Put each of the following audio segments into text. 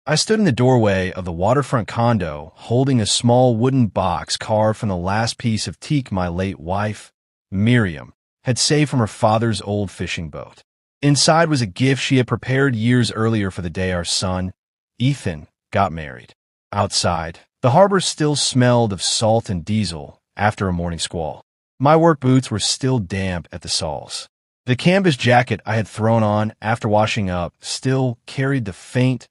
I stood in the doorway of the waterfront condo, holding a small wooden box carved from the last piece of teak my late wife, Miriam, had saved from her father's old fishing boat. Inside was a gift she had prepared years earlier for the day our son, Ethan, got married. Outside, the harbor still smelled of salt and diesel after a morning squall. My work boots were still damp at the soles. The canvas jacket I had thrown on after washing up still carried the faint,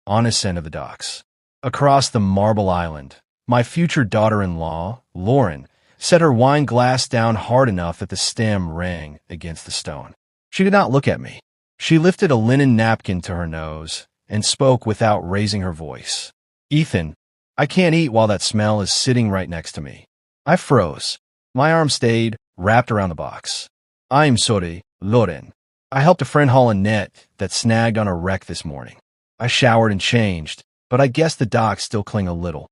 honest scent of the docks. Across the marble island, my future daughter-in-law, Lauren, set her wine glass down hard enough that the stem rang against the stone. She did not look at me. She lifted a linen napkin to her nose and spoke without raising her voice. "Ethan, I can't eat while that smell is sitting right next to me." I froze. My arm stayed wrapped around the box. "I'm sorry, Lauren. I helped a friend haul a net that snagged on a wreck this morning. I showered and changed, but I guess the docks still cling a little."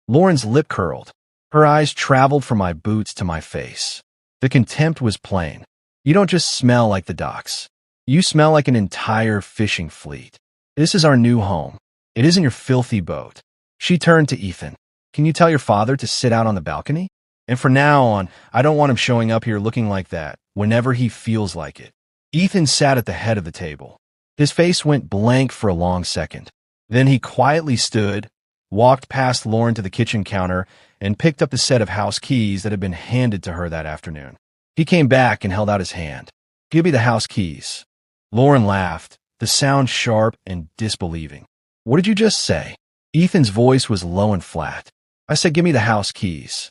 Lauren's lip curled. Her eyes traveled from my boots to my face. The contempt was plain. "You don't just smell like the docks. You smell like an entire fishing fleet. This is our new home. It isn't your filthy boat." She turned to Ethan. "Can you tell your father to sit out on the balcony? And from now on, I don't want him showing up here looking like that whenever he feels like it." Ethan sat at the head of the table. His face went blank for a long second. Then he quietly stood, walked past Lauren to the kitchen counter, and picked up the set of house keys that had been handed to her that afternoon. He came back and held out his hand. "Give me the house keys." Lauren laughed, the sound sharp and disbelieving. "What did you just say?" Ethan's voice was low and flat. "I said give me the house keys."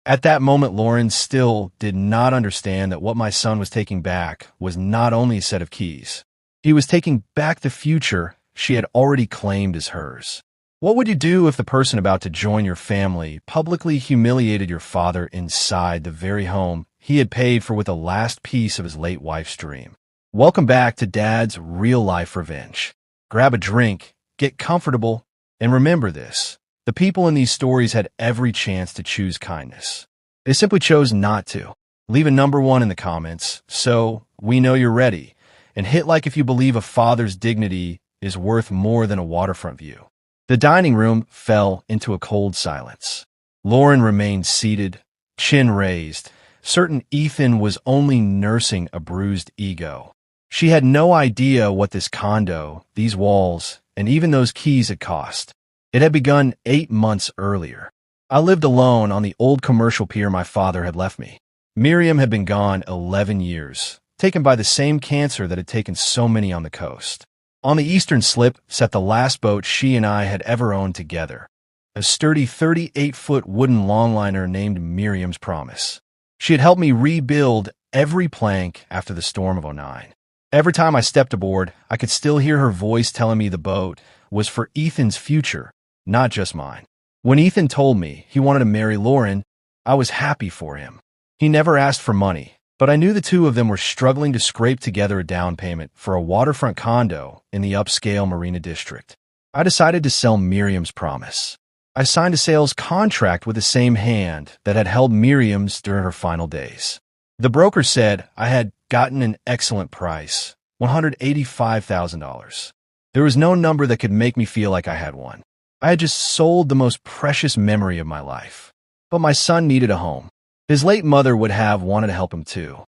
At that moment, Lauren still did not understand that what my son was taking back was not only a set of keys. He was taking back the future she had already claimed as hers. What would you do if the person about to join your family publicly humiliated your father inside the very home he had paid for with the last piece of his late wife's dream? Welcome back to Dad's real-life revenge. Grab a drink, get comfortable, and remember this. The people in these stories had every chance to choose kindness. They simply chose not to. Leave a number 1 in the comments so we know you're ready. And hit like if you believe a father's dignity is worth more than a waterfront view. The dining room fell into a cold silence. Lauren remained seated, chin raised, certain Ethan was only nursing a bruised ego. She had no idea what this condo, these walls, and even those keys had cost. It had begun 8 months earlier. I lived alone on the old commercial pier my father had left me. Miriam had been gone 11 years. Taken by the same cancer that had taken so many on the coast. On the eastern slip sat the last boat she and I had ever owned together, a sturdy 38-foot wooden longliner named Miriam's Promise. She had helped me rebuild every plank after the storm of '09. Every time I stepped aboard, I could still hear her voice telling me the boat was for Ethan's future, not just mine. When Ethan told me he wanted to marry Lauren, I was happy for him. He never asked for money. But I knew the two of them were struggling to scrape together a down payment for a waterfront condo in the upscale Marina District. I decided to sell Miriam's Promise. I signed a sales contract with the same hand that had held Miriam's during her final days. The broker said I had gotten an excellent price, $185,000. There was no number that could make me feel like I had won. I had just sold the most precious memory of my life. But my son needed a home. His late mother would have wanted to help him too.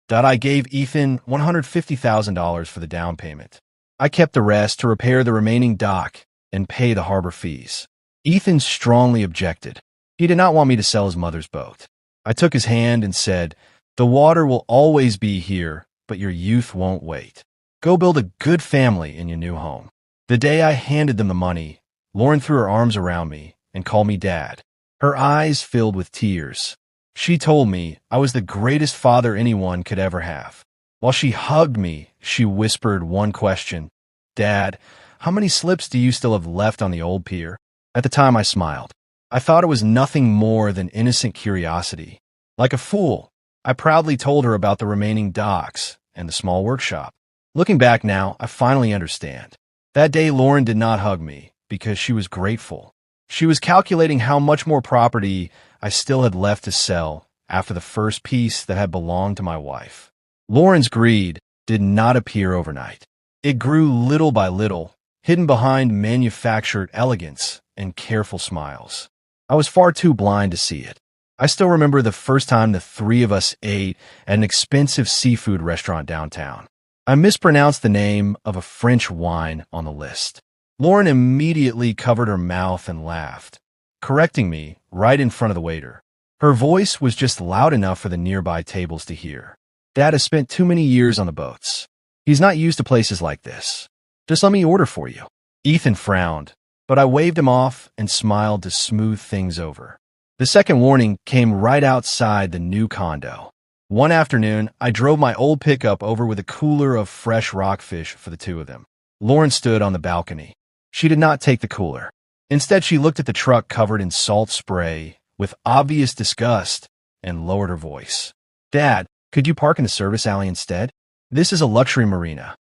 I gave Ethan $150,000 for the down payment. I kept the rest to repair the remaining dock and pay the harbor fees. Ethan strongly objected. He did not want me to sell his mother's boat. I took his hand and said, "The water will always be here, but your youth won't wait. Go build a good family in your new home." The day I handed them the money, Lauren threw her arms around me and called me Dad. Her eyes filled with tears. She told me I was the greatest father anyone could ever have. While she hugged me, she whispered one question. "Dad, how many slips do you still have left on the old pier?" At the time, I smiled. I thought it was nothing more than innocent curiosity. Like a fool, I proudly told her about the remaining docks and the small workshop. Looking back now, I finally understand. That day, Lauren did not hug me because she was grateful. She was calculating how much more property I still had left to sell after the first piece that had belonged to my wife. Lauren's greed did not appear overnight. It grew little by little, hidden behind manufactured elegance and careful smiles. I was far too blind to see it. I still remember the first time the three of us ate at an expensive seafood restaurant downtown. I mispronounced the name of a French wine on the list. Lauren immediately covered her mouth and laughed, correcting me right in front of the waiter. Her voice was just loud enough for the nearby tables to hear. Dad has spent too many years on the boats. He's not used to places like this. Just let me order for you. Ethan frowned, but I waved him off and smiled to smooth things over. The second warning came right outside the new condo. One afternoon, I drove my old pickup over with a cooler of fresh rockfish for the two of them. Lauren stood on the balcony. She did not take the cooler. Instead, she looked at the truck covered in salt spray with obvious disgust and lowered her voice. Dad, could you park in the service alley instead? This is a luxury marina.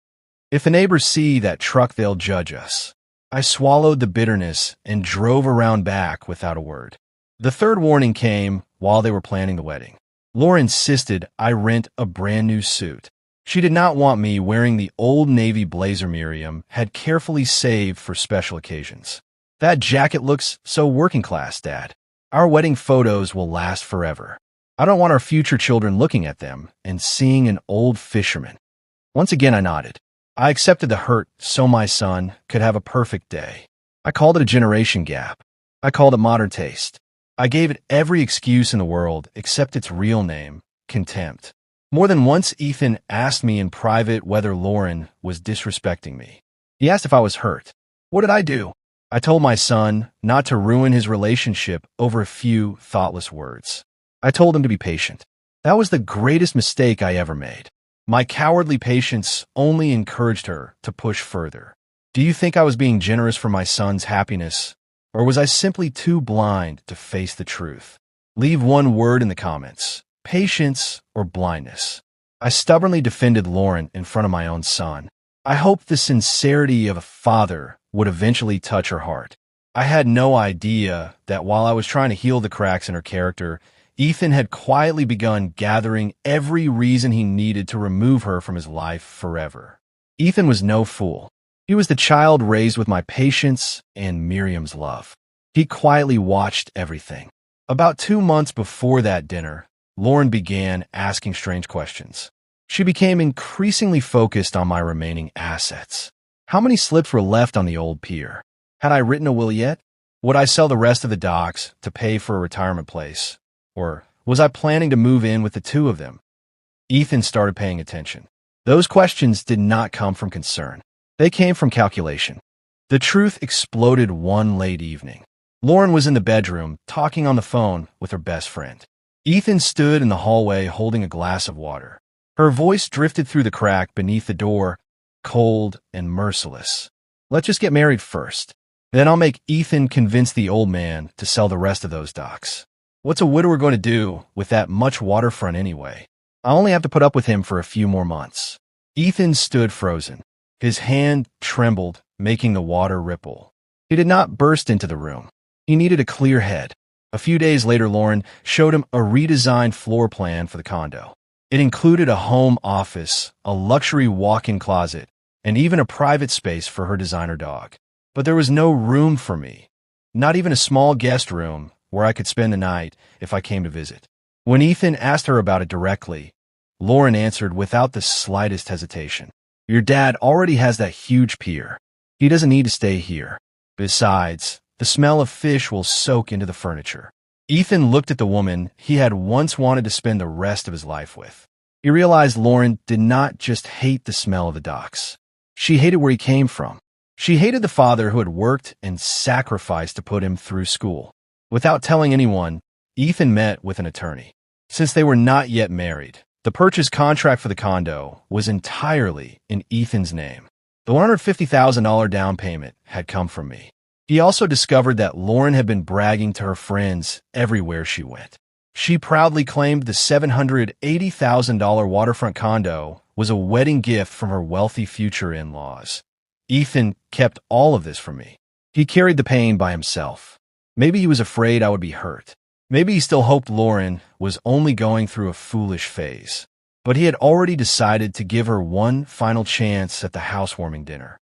If the neighbors see that truck, they'll judge us. I swallowed the bitterness and drove around back without a word. The third warning came while they were planning the wedding. Laura insisted I rent a brand new suit. She did not want me wearing the old Navy blazer Miriam had carefully saved for special occasions. That jacket looks so working class, Dad. Our wedding photos will last forever. I don't want our future children looking at them and seeing an old fisherman. Once again, I nodded. I accepted the hurt so my son could have a perfect day. I called it a generation gap. I called it modern taste. I gave it every excuse in the world except its real name, contempt. More than once, Ethan asked me in private whether Lauren was disrespecting me. He asked if I was hurt. What did I do? I told my son not to ruin his relationship over a few thoughtless words. I told him to be patient. That was the greatest mistake I ever made. My cowardly patience only encouraged her to push further. Do you think I was being generous for my son's happiness, or was I simply too blind to face the truth? Leave one word in the comments. Patience or blindness. I stubbornly defended Lauren in front of my own son. I hoped the sincerity of a father would eventually touch her heart. I had no idea that while I was trying to heal the cracks in her character, Ethan had quietly begun gathering every reason he needed to remove her from his life forever. Ethan was no fool. He was the child raised with my patience and Miriam's love. He quietly watched everything. About 2 months before that dinner, Lauren began asking strange questions. She became increasingly focused on my remaining assets. How many slips were left on the old pier? Had I written a will yet? Would I sell the rest of the docks to pay for a retirement place? Or was I planning to move in with the two of them? Ethan started paying attention. Those questions did not come from concern. They came from calculation. The truth exploded one late evening. Lauren was in the bedroom, talking on the phone with her best friend. Ethan stood in the hallway holding a glass of water. Her voice drifted through the crack beneath the door, cold and merciless. Let's just get married first. Then I'll make Ethan convince the old man to sell the rest of those docks. What's a widower going to do with that much waterfront anyway? I only have to put up with him for a few more months. Ethan stood frozen. His hand trembled, making the water ripple. He did not burst into the room. He needed a clear head. A few days later, Lauren showed him a redesigned floor plan for the condo. It included a home office, a luxury walk-in closet, and even a private space for her designer dog. But there was no room for me, not even a small guest room where I could spend the night if I came to visit. When Ethan asked her about it directly, Lauren answered without the slightest hesitation. Your dad already has that huge pier. He doesn't need to stay here. Besides, the smell of fish will soak into the furniture. Ethan looked at the woman he had once wanted to spend the rest of his life with. He realized Lauren did not just hate the smell of the docks. She hated where he came from. She hated the father who had worked and sacrificed to put him through school. Without telling anyone, Ethan met with an attorney. Since they were not yet married, the purchase contract for the condo was entirely in Ethan's name. The $150,000 down payment had come from me. He also discovered that Lauren had been bragging to her friends everywhere she went. She proudly claimed the $780,000 waterfront condo was a wedding gift from her wealthy future in-laws. Ethan kept all of this from me. He carried the pain by himself. Maybe he was afraid I would be hurt. Maybe he still hoped Lauren was only going through a foolish phase. But he had already decided to give her one final chance at the housewarming dinner.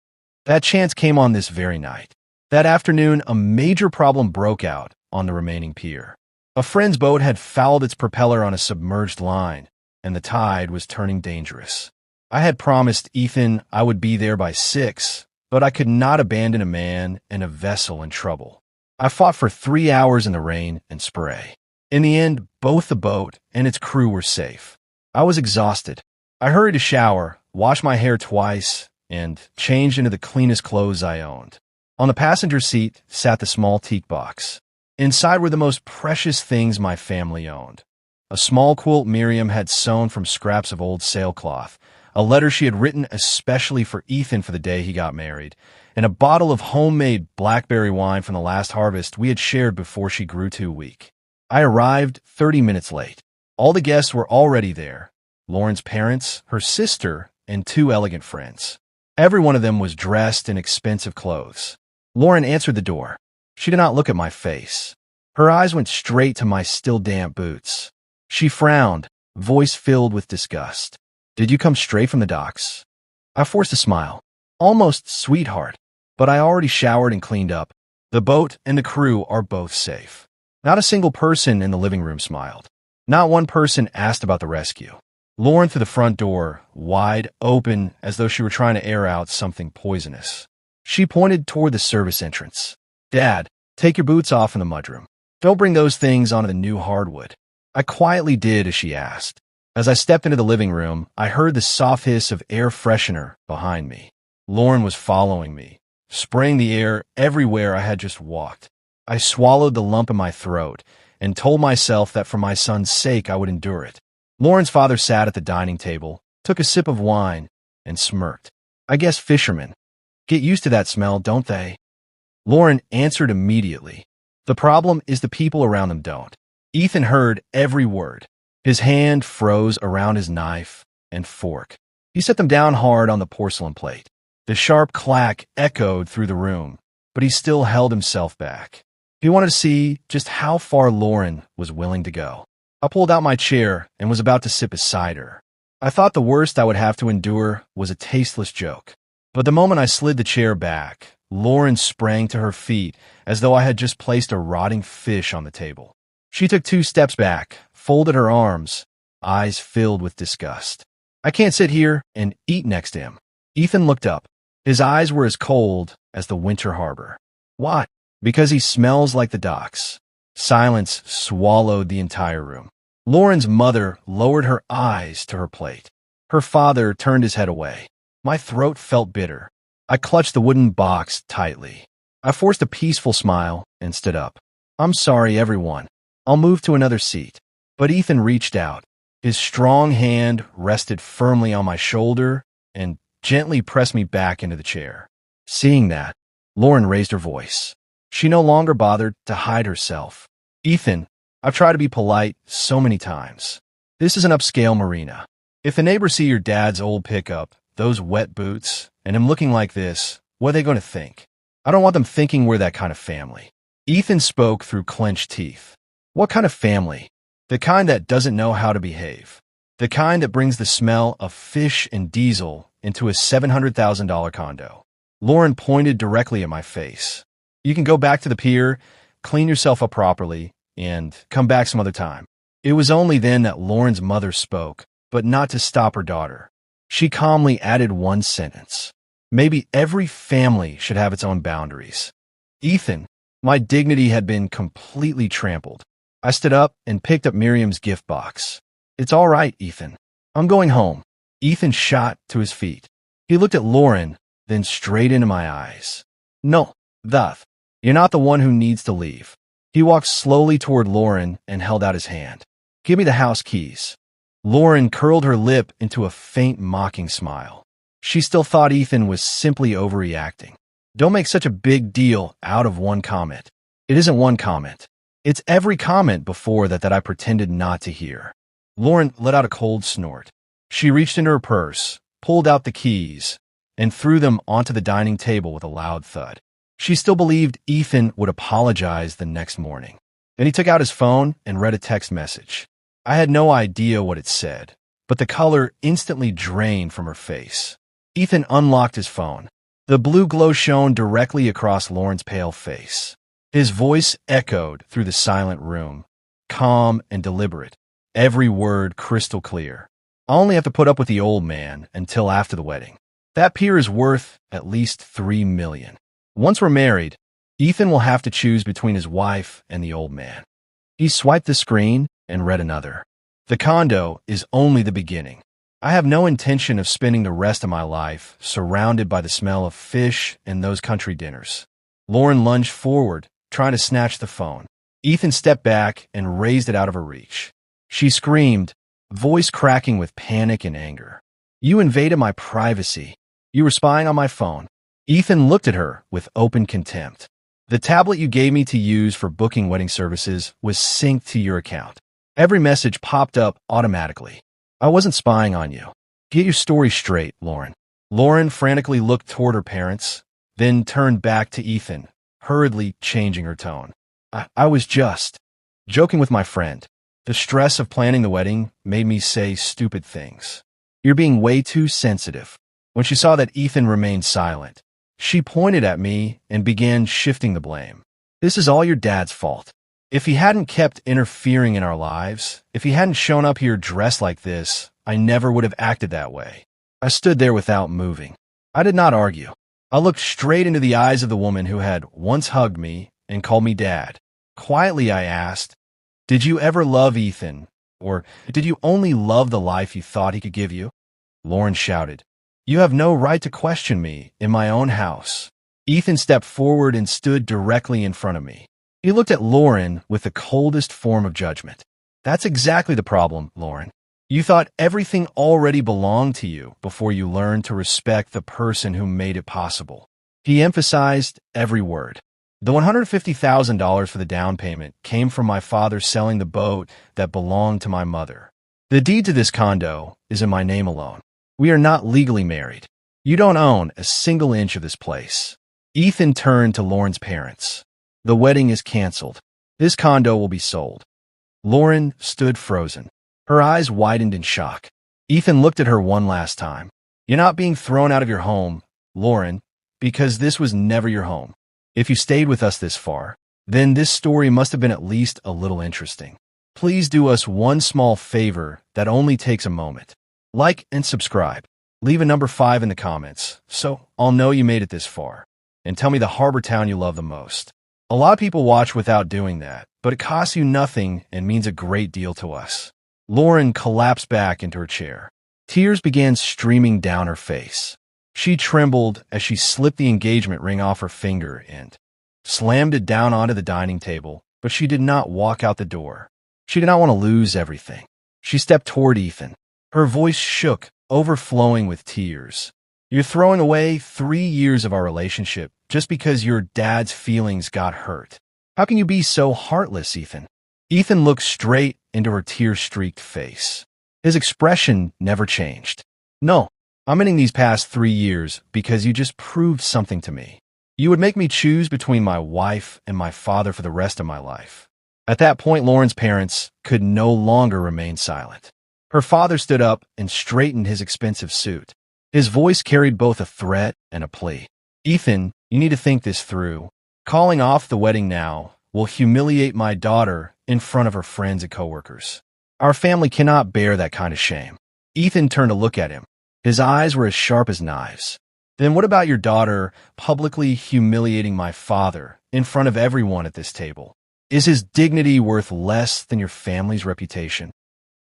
That chance came on this very night. That afternoon, a major problem broke out on the remaining pier. A friend's boat had fouled its propeller on a submerged line, and the tide was turning dangerous. I had promised Ethan I would be there by 6, but I could not abandon a man and a vessel in trouble. I fought for 3 hours in the rain and spray. In the end, both the boat and its crew were safe. I was exhausted. I hurried to shower, washed my hair twice, and changed into the cleanest clothes I owned. On the passenger seat sat the small teak box. Inside were the most precious things my family owned. A small quilt Miriam had sewn from scraps of old sailcloth, a letter she had written especially for Ethan for the day he got married, and a bottle of homemade blackberry wine from the last harvest we had shared before she grew too weak. I arrived 30 minutes late. All the guests were already there: Lauren's parents, her sister, and 2 elegant friends. Every one of them was dressed in expensive clothes. Lauren answered the door. She did not look at my face. Her eyes went straight to my still damp boots. She frowned, voice filled with disgust. "Did you come straight from the docks?" I forced a smile. "Almost, sweetheart. But I already showered and cleaned up. The boat and the crew are both safe." Not a single person in the living room smiled. Not one person asked about the rescue. Lauren threw the front door wide open as though she were trying to air out something poisonous. She pointed toward the service entrance. "Dad, take your boots off in the mudroom. Don't bring those things onto the new hardwood." I quietly did as she asked. As I stepped into the living room, I heard the soft hiss of air freshener behind me. Lauren was following me, spraying the air everywhere I had just walked. I swallowed the lump in my throat and told myself that for my son's sake I would endure it. Lauren's father sat at the dining table, took a sip of wine, and smirked. "I guess fishermen get used to that smell, don't they?" Lauren answered immediately. "The problem is the people around them don't." Ethan heard every word. His hand froze around his knife and fork. He set them down hard on the porcelain plate. The sharp clack echoed through the room, but he still held himself back. He wanted to see just how far Lauren was willing to go. I pulled out my chair and was about to sip his cider. I thought the worst I would have to endure was a tasteless joke. But the moment I slid the chair back, Lauren sprang to her feet as though I had just placed a rotting fish on the table. She took 2 steps back, folded her arms, eyes filled with disgust. "I can't sit here and eat next to him." Ethan looked up. His eyes were as cold as the winter harbor. "Why?" "Because he smells like the docks." Silence swallowed the entire room. Lauren's mother lowered her eyes to her plate. Her father turned his head away. My throat felt bitter. I clutched the wooden box tightly. I forced a peaceful smile and stood up. "I'm sorry, everyone. I'll move to another seat." But Ethan reached out. His strong hand rested firmly on my shoulder and gently pressed me back into the chair. Seeing that, Lauren raised her voice. She no longer bothered to hide herself. "Ethan, I've tried to be polite so many times. This is an upscale marina. If the neighbors see your dad's old pickup, those wet boots, and him looking like this, what are they going to think? I don't want them thinking we're that kind of family." Ethan spoke through clenched teeth. "What kind of family? The kind that doesn't know how to behave. The kind that brings the smell of fish and diesel into a $700,000 condo." Lauren pointed directly at my face. "You can go back to the pier, clean yourself up properly, and come back some other time." It was only then that Lauren's mother spoke, but not to stop her daughter. She calmly added one sentence. "Maybe every family should have its own boundaries." "Ethan," my dignity had been completely trampled. I stood up and picked up Miriam's gift box. "It's all right, Ethan. I'm going home." Ethan shot to his feet. He looked at Lauren, then straight into my eyes. "No, Beth, you're not the one who needs to leave." He walked slowly toward Lauren and held out his hand. "Give me the house keys." Lauren curled her lip into a faint mocking smile. She still thought Ethan was simply overreacting. "Don't make such a big deal out of one comment." "It isn't one comment. It's every comment before that I pretended not to hear." Lauren let out a cold snort. She reached into her purse, pulled out the keys, and threw them onto the dining table with a loud thud. She still believed Ethan would apologize the next morning. Then he took out his phone and read a text message. I had no idea what it said, but the color instantly drained from her face. Ethan unlocked his phone. The blue glow shone directly across Lauren's pale face. His voice echoed through the silent room, calm and deliberate, every word crystal clear. I only have to put up with the old man until after the wedding. That pier is worth at least $3 million. Once we're married, Ethan will have to choose between his wife and the old man. He swiped the screen and read another. The condo is only the beginning. I have no intention of spending the rest of my life surrounded by the smell of fish and those country dinners. Lauren lunged forward, trying to snatch the phone. Ethan stepped back and raised it out of her reach. She screamed, voice cracking with panic and anger. You invaded my privacy. You were spying on my phone. Ethan looked at her with open contempt. The tablet you gave me to use for booking wedding services was synced to your account. Every message popped up automatically. I wasn't spying on you. Get your story straight, Lauren. Lauren frantically looked toward her parents, then turned back to Ethan, hurriedly changing her tone. I was just joking with my friend. The stress of planning the wedding made me say stupid things. You're being way too sensitive. When she saw that Ethan remained silent, she pointed at me and began shifting the blame. This is all your dad's fault. If he hadn't kept interfering in our lives, if he hadn't shown up here dressed like this, I never would have acted that way. I stood there without moving. I did not argue. I looked straight into the eyes of the woman who had once hugged me and called me dad. Quietly, I asked, did you ever love Ethan? Or did you only love the life you thought he could give you? Lauren shouted, you have no right to question me in my own house. Ethan stepped forward and stood directly in front of me. He looked at Lauren with the coldest form of judgment. That's exactly the problem, Lauren. You thought everything already belonged to you before you learned to respect the person who made it possible. He emphasized every word. The $150,000 for the down payment came from my father selling the boat that belonged to my mother. The deed to this condo is in my name alone. We are not legally married. You don't own a single inch of this place. Ethan turned to Lauren's parents. The wedding is canceled. This condo will be sold. Lauren stood frozen. Her eyes widened in shock. Ethan looked at her one last time. You're not being thrown out of your home, Lauren, because this was never your home. If you stayed with us this far, then this story must have been at least a little interesting. Please do us one small favor that only takes a moment. Like and subscribe. Leave a number 5 in the comments, so I'll know you made it this far. And tell me the harbor town you love the most. A lot of people watch without doing that, but it costs you nothing and means a great deal to us. Lauren collapsed back into her chair. Tears began streaming down her face. She trembled as she slipped the engagement ring off her finger and slammed it down onto the dining table, but she did not walk out the door. She did not want to lose everything. She stepped toward Ethan. Her voice shook, overflowing with tears. You're throwing away 3 years of our relationship just because your dad's feelings got hurt. How can you be so heartless, Ethan? Ethan looked straight into her tear-streaked face. His expression never changed. No, I'm ending these past 3 years because you just proved something to me. You would make me choose between my wife and my father for the rest of my life. At that point, Lauren's parents could no longer remain silent. Her father stood up and straightened his expensive suit. His voice carried both a threat and a plea. Ethan, you need to think this through. Calling off the wedding now will humiliate my daughter in front of her friends and coworkers. Our family cannot bear that kind of shame. Ethan turned to look at him. His eyes were as sharp as knives. Then what about your daughter publicly humiliating my father in front of everyone at this table? Is his dignity worth less than your family's reputation?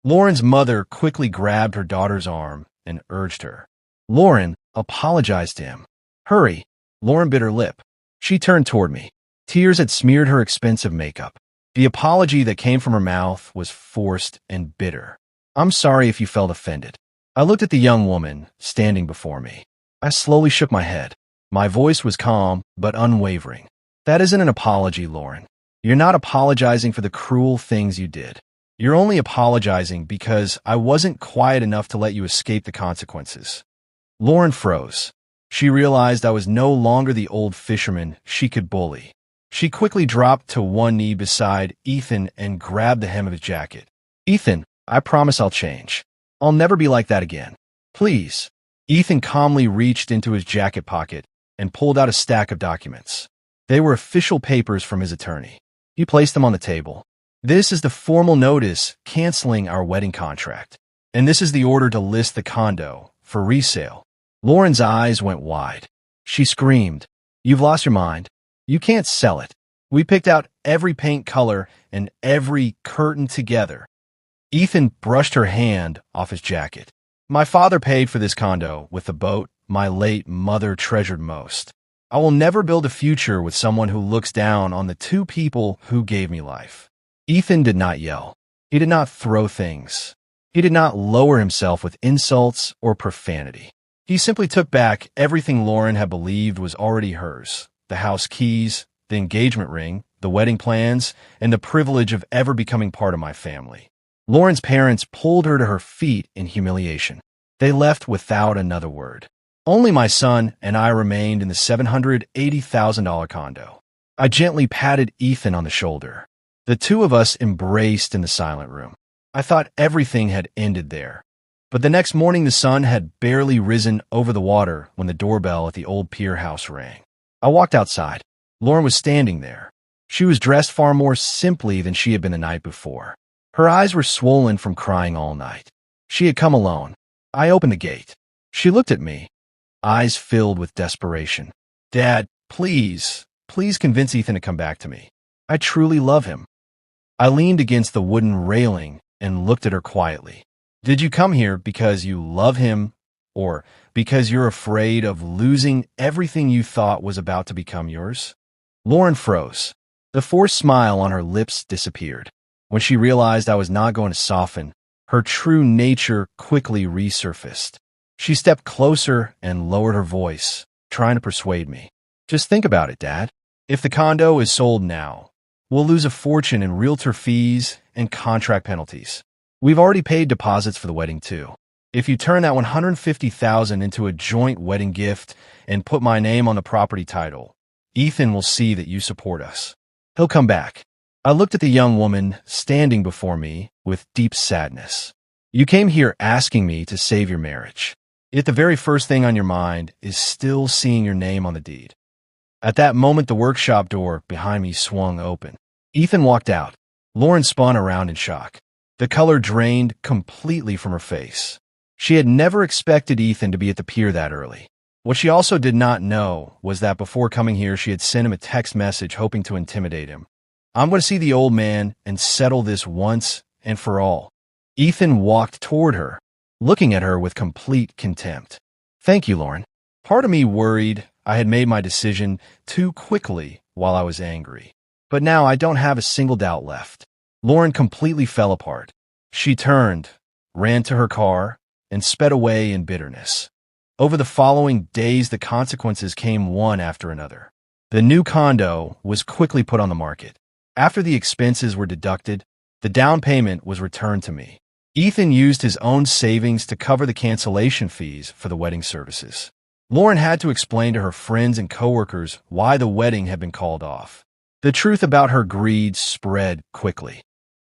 Lauren's mother quickly grabbed her daughter's arm and urged her. Lauren, apologize to him. Hurry. Lauren bit her lip. She turned toward me. Tears had smeared her expensive makeup. The apology that came from her mouth was forced and bitter. I'm sorry if you felt offended. I looked at the young woman standing before me. I slowly shook my head. My voice was calm but unwavering. That isn't an apology, Lauren. You're not apologizing for the cruel things you did. You're only apologizing because I wasn't quiet enough to let you escape the consequences. Lauren froze. She realized I was no longer the old fisherman she could bully. She quickly dropped to one knee beside Ethan and grabbed the hem of his jacket. Ethan, I promise I'll change. I'll never be like that again. Please. Ethan calmly reached into his jacket pocket and pulled out a stack of documents. They were official papers from his attorney. He placed them on the table. This is the formal notice canceling our wedding contract. And this is the order to list the condo for resale. Lauren's eyes went wide. She screamed, "You've lost your mind. You can't sell it. We picked out every paint color and every curtain together." Ethan brushed her hand off his jacket. "My father paid for this condo with the boat my late mother treasured most. I will never build a future with someone who looks down on the two people who gave me life." Ethan did not yell. He did not throw things. He did not lower himself with insults or profanity. He simply took back everything Lauren had believed was already hers: the house keys, the engagement ring, the wedding plans, and the privilege of ever becoming part of my family. Lauren's parents pulled her to her feet in humiliation. They left without another word. Only my son and I remained in the $780,000 condo. I gently patted Ethan on the shoulder. The two of us embraced in the silent room. I thought everything had ended there. But the next morning the sun had barely risen over the water when the doorbell at the old pier house rang. I walked outside. Lauren was standing there. She was dressed far more simply than she had been the night before. Her eyes were swollen from crying all night. She had come alone. I opened the gate. She looked at me, eyes filled with desperation. "Dad, please convince Ethan to come back to me. I truly love him." I leaned against the wooden railing and looked at her quietly. "Did you come here because you love him, or because you're afraid of losing everything you thought was about to become yours?" Lauren froze. The forced smile on her lips disappeared. When she realized I was not going to soften, her true nature quickly resurfaced. She stepped closer and lowered her voice, trying to persuade me. "Just think about it, Dad. If the condo is sold now, we'll lose a fortune in realtor fees and contract penalties. We've already paid deposits for the wedding too. If you turn that $150,000 into a joint wedding gift and put my name on the property title, Ethan will see that you support us. He'll come back." I looked at the young woman standing before me with deep sadness. "You came here asking me to save your marriage. Yet the very first thing on your mind is still seeing your name on the deed." At that moment, the workshop door behind me swung open. Ethan walked out. Lauren spun around in shock. The color drained completely from her face. She had never expected Ethan to be at the pier that early. What she also did not know was that before coming here, she had sent him a text message hoping to intimidate him. "I'm going to see the old man and settle this once and for all." Ethan walked toward her, looking at her with complete contempt. "Thank you, Lauren." Part of me worried I had made my decision too quickly while I was angry. But now I don't have a single doubt left. Lauren completely fell apart. She turned, ran to her car, and sped away in bitterness. Over the following days, the consequences came one after another. The new condo was quickly put on the market. After the expenses were deducted, the down payment was returned to me. Ethan used his own savings to cover the cancellation fees for the wedding services. Lauren had to explain to her friends and coworkers why the wedding had been called off. The truth about her greed spread quickly.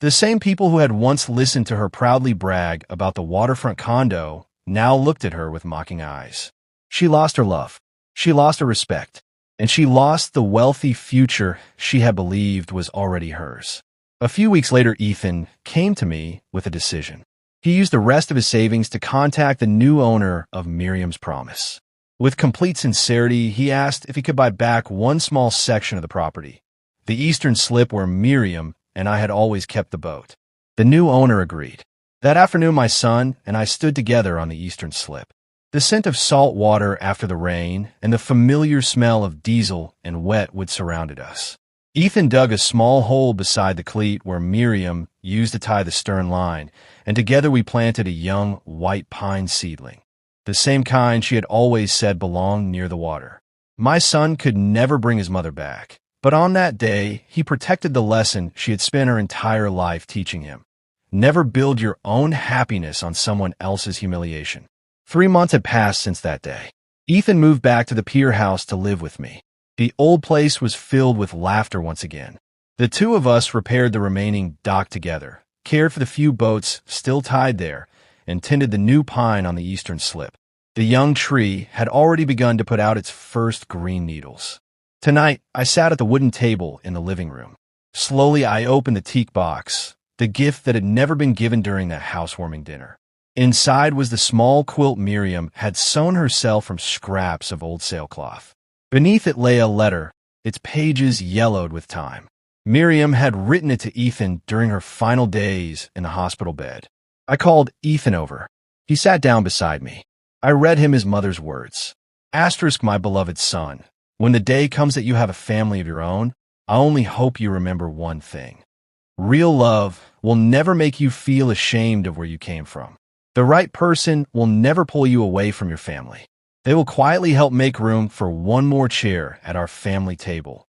The same people who had once listened to her proudly brag about the waterfront condo now looked at her with mocking eyes. She lost her love. She lost her respect. And she lost the wealthy future she had believed was already hers. A few weeks later, Ethan came to me with a decision. He used the rest of his savings to contact the new owner of Miriam's Promise. With complete sincerity, he asked if he could buy back one small section of the property, the eastern slip where Miriam and I had always kept the boat. The new owner agreed. That afternoon, my son and I stood together on the eastern slip. The scent of salt water after the rain and the familiar smell of diesel and wet wood surrounded us. Ethan dug a small hole beside the cleat where Miriam used to tie the stern line, and together we planted a young white pine seedling, the same kind she had always said belonged near the water. My son could never bring his mother back, but on that day, he protected the lesson she had spent her entire life teaching him. Never build your own happiness on someone else's humiliation. 3 months had passed since that day. Ethan moved back to the pier house to live with me. The old place was filled with laughter once again. The two of us repaired the remaining dock together, cared for the few boats still tied there, and tended the new pine on the eastern slip. The young tree had already begun to put out its first green needles. Tonight, I sat at the wooden table in the living room. Slowly, I opened the teak box, the gift that had never been given during that housewarming dinner. Inside was the small quilt Miriam had sewn herself from scraps of old sailcloth. Beneath it lay a letter, its pages yellowed with time. Miriam had written it to Ethan during her final days in the hospital bed. I called Ethan over. He sat down beside me. I read him his mother's words. Asterisk, my beloved son, when the day comes that you have a family of your own, I only hope you remember one thing. Real love will never make you feel ashamed of where you came from. The right person will never pull you away from your family. They will quietly help make room for one more chair at our family table.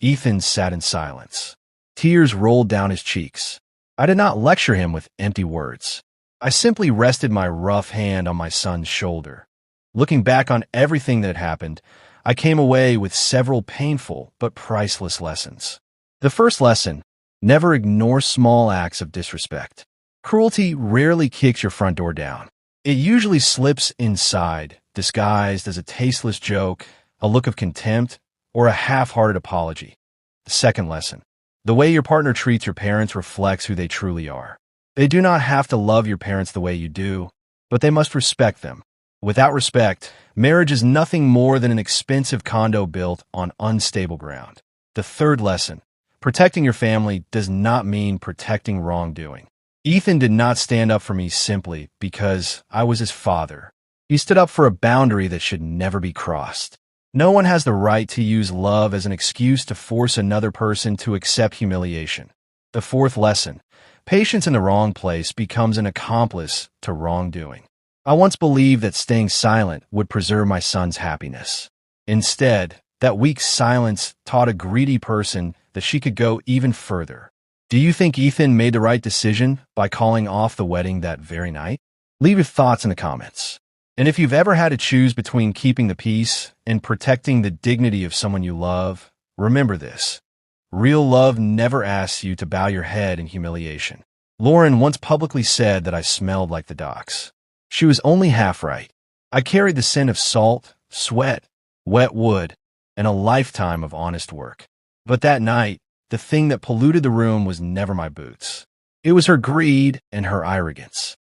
Ethan sat in silence. Tears rolled down his cheeks. I did not lecture him with empty words. I simply rested my rough hand on my son's shoulder. Looking back on everything that had happened, I came away with several painful but priceless lessons. The first lesson: never ignore small acts of disrespect. Cruelty rarely kicks your front door down. It usually slips inside, disguised as a tasteless joke, a look of contempt, or a half-hearted apology. The second lesson: the way your partner treats your parents reflects who they truly are. They do not have to love your parents the way you do, but they must respect them. Without respect, marriage is nothing more than an expensive condo built on unstable ground. The third lesson: protecting your family does not mean protecting wrongdoing. Ethan did not stand up for me simply because I was his father. He stood up for a boundary that should never be crossed. No one has the right to use love as an excuse to force another person to accept humiliation. The fourth lesson: patience in the wrong place becomes an accomplice to wrongdoing. I once believed that staying silent would preserve my son's happiness. Instead, that weak silence taught a greedy person that she could go even further. Do you think Ethan made the right decision by calling off the wedding that very night? Leave your thoughts in the comments. And if you've ever had to choose between keeping the peace and protecting the dignity of someone you love, remember this: real love never asks you to bow your head in humiliation. Lauren once publicly said that I smelled like the docks. She was only half right. I carried the scent of salt, sweat, wet wood, and a lifetime of honest work. But that night, the thing that polluted the room was never my boots. It was her greed and her arrogance.